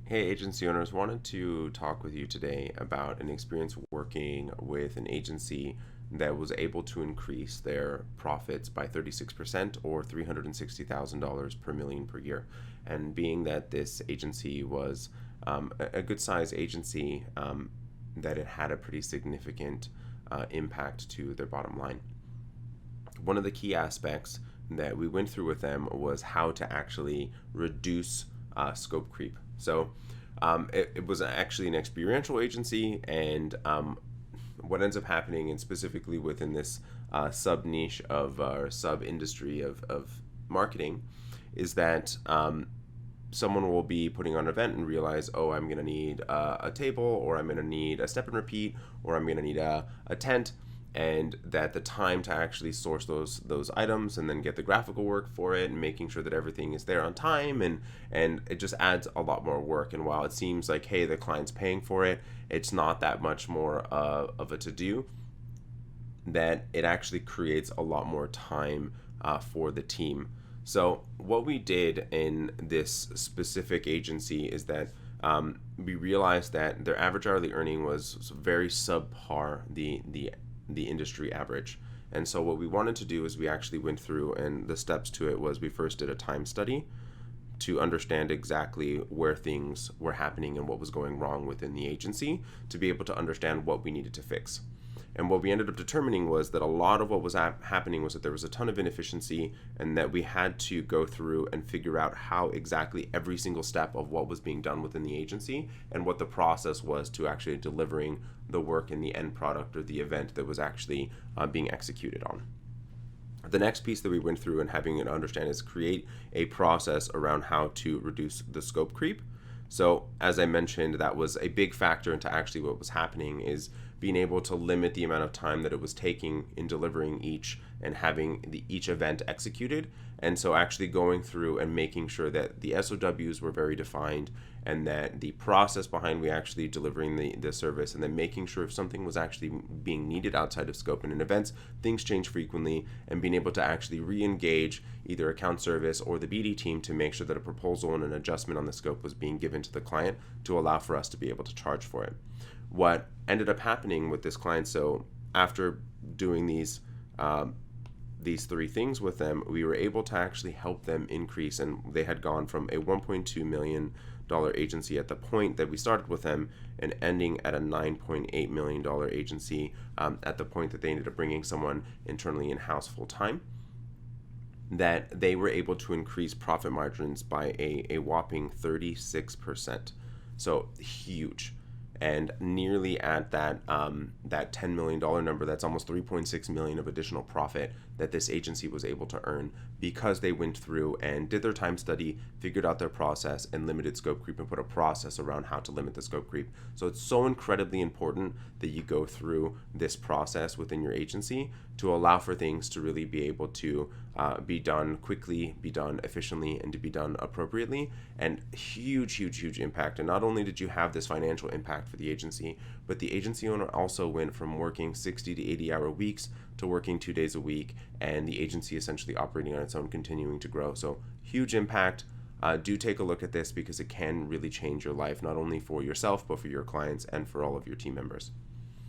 Hey, agency owners, wanted to talk with you today about an experience working with an agency that was able to increase their profits by 36% or $360,000 per million per year. And being that this agency was a good size agency, that it had a pretty significant impact to their bottom line. One of the key aspects that we went through with them was how to actually reduce scope creep. So it was actually an experiential agency, and what ends up happening, and specifically within this sub niche of or sub industry of marketing, is that someone will be putting on an event and realize, oh, I'm going to need a table, or I'm going to need a step and repeat, or I'm going to need a tent, and that the time to actually source those items and then get the graphical work for it and making sure that everything is there on time, and it just adds a lot more work. And while it seems like, hey, the client's paying for it, it's not that much more of a to-do, that it actually creates a lot more time for the team. So what we did in this specific agency is that we realized that their average hourly earning was very subpar the industry average. And so what we wanted to do is we actually went through, and the steps to it was we first did a time study to understand exactly where things were happening and what was going wrong within the agency, to be able to understand what we needed to fix. And what we ended up determining was that a lot of what was happening was that there was a ton of inefficiency, and that we had to go through and figure out how exactly every single step of what was being done within the agency and what the process was to actually delivering the work in the end product or the event that was actually being executed on. The next piece that we went through and having it understand is create a process around how to reduce the scope creep. So as I mentioned, that was a big factor into actually what was happening, is being able to limit the amount of time that it was taking in delivering each and having each event executed. And so actually going through and making sure that the SOWs were very defined, and that the process behind we actually delivering the service, and then making sure if something was actually being needed outside of scope. And in events, things change frequently, and being able to actually re-engage either account service or the BD team to make sure that a proposal and an adjustment on the scope was being given to the client to allow for us to be able to charge for it. What ended up happening with this client, so after doing these three things with them, we were able to actually help them increase, and they had gone from a $1.2 million agency at the point that we started with them, and ending at a $9.8 million agency at the point that they ended up bringing someone internally in-house full-time, that they were able to increase profit margins by a whopping 36%. So huge. And nearly at that $10 million number, that's almost $3.6 million of additional profit that this agency was able to earn, because they went through and did their time study, figured out their process, and limited scope creep, and put a process around how to limit the scope creep. So it's so incredibly important that you go through this process within your agency to allow for things to really be able to be done quickly, be done efficiently, and to be done appropriately. And huge impact. And not only did you have this financial impact for the agency, but the agency owner also went from working 60 to 80-hour weeks to working 2 days a week, and the agency essentially operating on its own, continuing to grow. So huge impact. Do take a look at this, because it can really change your life, not only for yourself, but for your clients and for all of your team members.